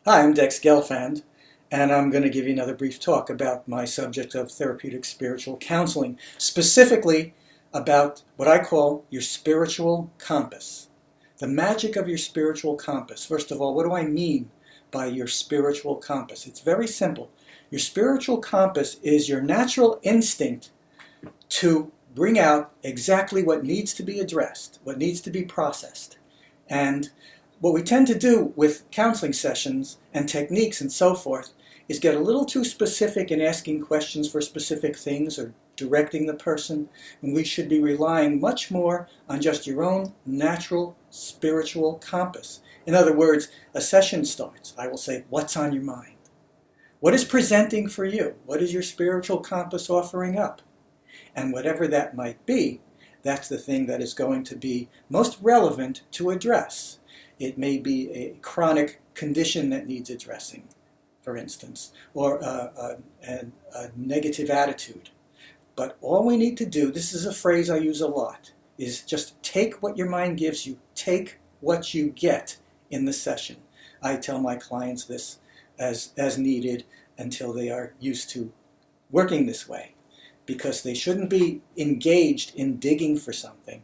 Hi, I'm Dex Gelfand, and I'm going to give you another brief talk about my subject of therapeutic spiritual counseling, specifically about what I call your spiritual compass. The magic of your spiritual compass. First of all, what do I mean by your spiritual compass? It's very simple. Your spiritual compass is your natural instinct to bring out exactly what needs to be addressed, what needs to be processed. And what we tend to do with counseling sessions and techniques and so forth is get a little too specific in asking questions for specific things or directing the person, when we should be relying much more on just your own natural spiritual compass. In other words, a session starts. I will say, what's on your mind? What is presenting for you? What is your spiritual compass offering up? And whatever that might be, that's the thing that is going to be most relevant to address. It may be a chronic condition that needs addressing, for instance, or a negative attitude. But all we need to do, this is a phrase I use a lot, is just take what your mind gives you, take what you get in the session. I tell my clients this as needed until they are used to working this way, because they shouldn't be engaged in digging for something.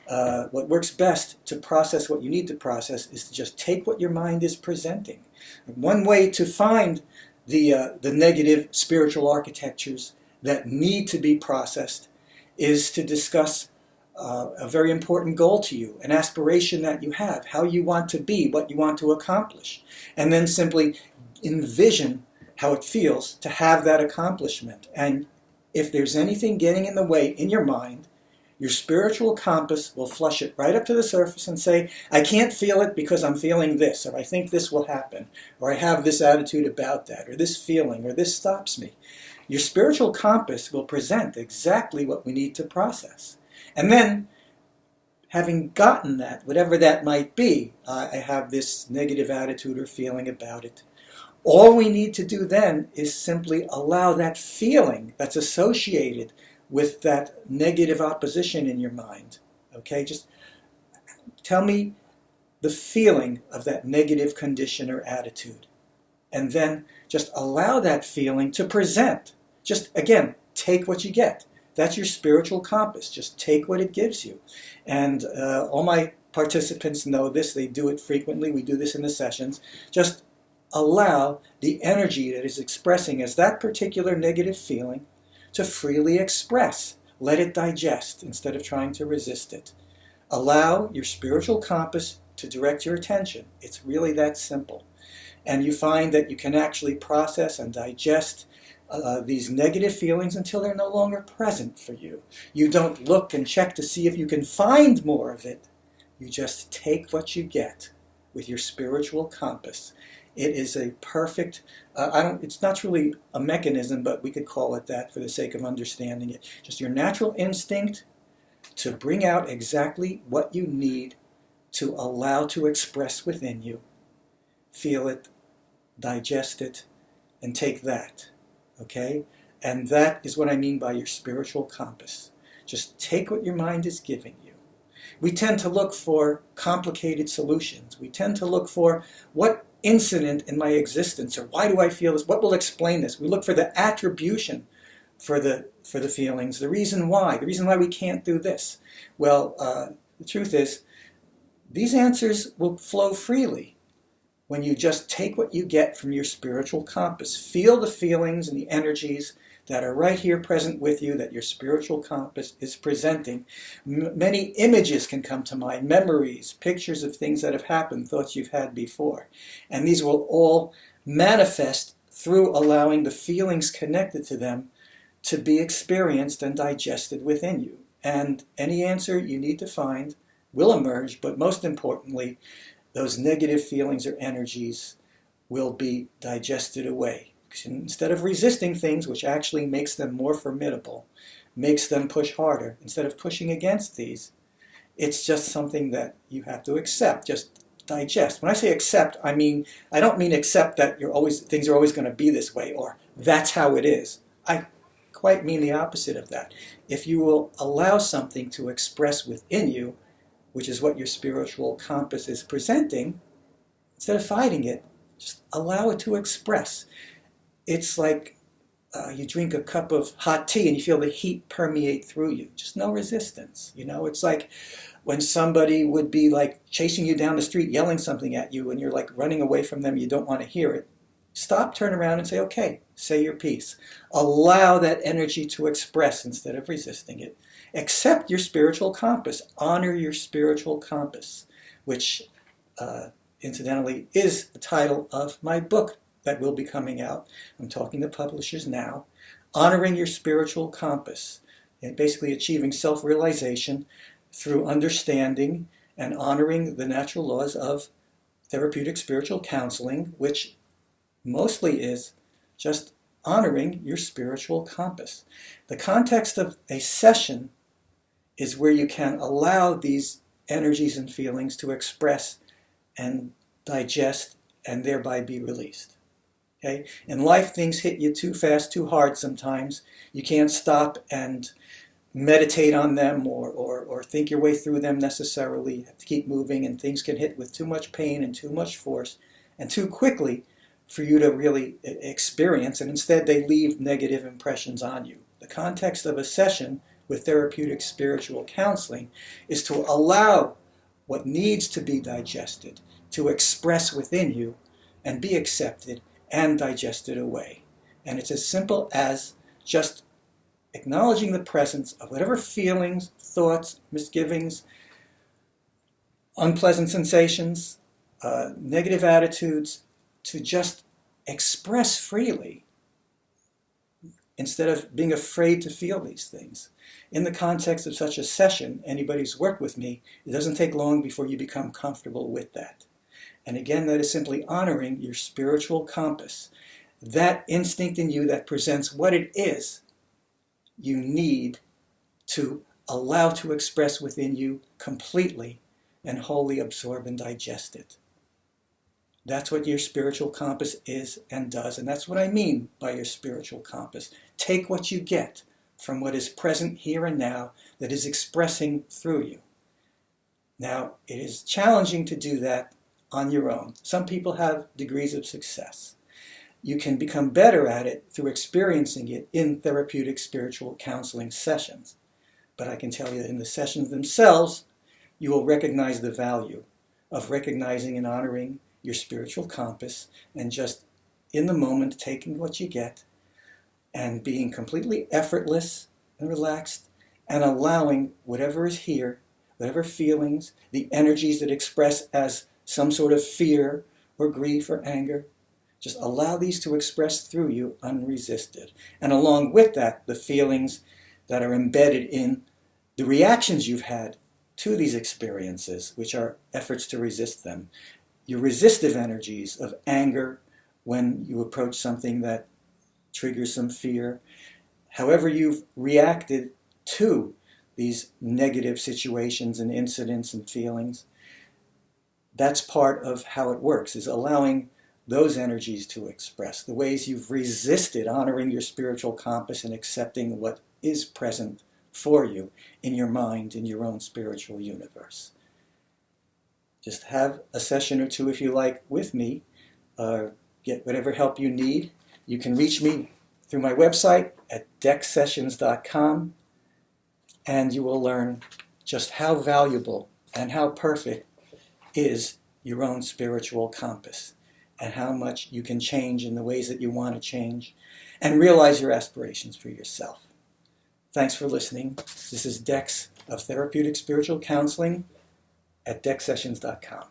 What works best to process what you need to process is to just take what your mind is presenting. One way to find the negative spiritual architectures that need to be processed is to discuss a very important goal to you, an aspiration that you have, how you want to be, what you want to accomplish, and then simply envision how it feels to have that accomplishment. And if there's anything getting in the way in your mind, your spiritual compass will flush it right up to the surface and say, I can't feel it because I'm feeling this, or I think this will happen, or I have this attitude about that, or this feeling, or this stops me. Your spiritual compass will present exactly what we need to process. And then, having gotten that, whatever that might be, I have this negative attitude or feeling about it, all we need to do then is simply allow that feeling that's associated with that negative opposition in your mind. Okay, just tell me the feeling of that negative condition or attitude. And then just allow that feeling to present. Just, again, take what you get. That's your spiritual compass. Just take what it gives you. And all my participants know this. They do it frequently. We do this in the sessions. Just allow the energy that is expressing as that particular negative feeling to freely express. Let it digest instead of trying to resist it. Allow your spiritual compass to direct your attention. It's really that simple. And you find that you can actually process and digest these negative feelings until they're no longer present for you. You don't look and check to see if you can find more of it. You just take what you get with your spiritual compass. It is a perfect, it's not really a mechanism, but we could call it that for the sake of understanding it. Just your natural instinct to bring out exactly what you need to allow to express within you. Feel it, digest it, and take that, okay? And that is what I mean by your spiritual compass. Just take what your mind is giving you. We tend to look for complicated solutions. We tend to look for what incident in my existence, or why do I feel this? What will explain this? We look for the attribution for the feelings, the reason why we can't do this. Well, the truth is, these answers will flow freely when you just take what you get from your spiritual compass. Feel the feelings and the energies that are right here present with you, that your spiritual compass is presenting. Many images can come to mind, memories, pictures of things that have happened, thoughts you've had before. And these will all manifest through allowing the feelings connected to them to be experienced and digested within you. And any answer you need to find will emerge, but most importantly, those negative feelings or energies will be digested away. Instead of resisting things, which actually makes them more formidable, makes them push harder, instead of pushing against these, it's just something that you have to accept, just digest. When I say accept, I don't mean accept that things are always going to be this way, or that's how it is. I quite mean the opposite of that. If you will allow something to express within you, which is what your spiritual compass is presenting, instead of fighting it, Just allow it to express. It's like you drink a cup of hot tea and you feel the heat permeate through you. Just no resistance. It's like when somebody would be like chasing you down the street, yelling something at you, and you're like running away from them, you don't want to hear it. Stop, turn around, and say, okay, say your piece. Allow that energy to express instead of resisting it. Accept your spiritual compass. Honor your spiritual compass, which incidentally is the title of my book that will be coming out. I'm talking to publishers now. Honoring your spiritual compass, and basically achieving self-realization through understanding and honoring the natural laws of therapeutic spiritual counseling, which mostly is just honoring your spiritual compass. The context of a session is where you can allow these energies and feelings to express and digest and thereby be released. Okay? In life, things hit you too fast, too hard sometimes. You can't stop and meditate on them or think your way through them necessarily. You have to keep moving, and things can hit with too much pain and too much force and too quickly for you to really experience, and instead they leave negative impressions on you. The context of a session with therapeutic spiritual counseling is to allow what needs to be digested to express within you and be accepted and digested away. And it's as simple as just acknowledging the presence of whatever feelings, thoughts, misgivings, unpleasant sensations, negative attitudes, to just express freely instead of being afraid to feel these things. In the context of such a session, anybody who's worked with me, it doesn't take long before you become comfortable with that. And again, that is simply honoring your spiritual compass. That instinct in you that presents what it is you need to allow to express within you completely and wholly absorb and digest it. That's what your spiritual compass is and does, and that's what I mean by your spiritual compass. Take what you get from what is present here and now that is expressing through you. Now, it is challenging to do that on your own. Some people have degrees of success. You can become better at it through experiencing it in therapeutic spiritual counseling sessions. But I can tell you, in the sessions themselves, you will recognize the value of recognizing and honoring your spiritual compass and just in the moment taking what you get and being completely effortless and relaxed and allowing whatever is here, whatever feelings, the energies that express as some sort of fear or grief or anger, just allow these to express through you unresisted. And along with that, the feelings that are embedded in the reactions you've had to these experiences, which are efforts to resist them. Your resistive energies of anger when you approach something that triggers some fear. However you've reacted to these negative situations and incidents and feelings, that's part of how it works, is allowing those energies to express. The ways you've resisted honoring your spiritual compass and accepting what is present for you in your mind, in your own spiritual universe. Just have a session or two, if you like, with me. Get whatever help you need. You can reach me through my website at dexsessions.com, and you will learn just how valuable and how perfect is your own spiritual compass, and how much you can change in the ways that you want to change, and realize your aspirations for yourself. Thanks for listening. This is Dex of Therapeutic Spiritual Counseling at dexsessions.com.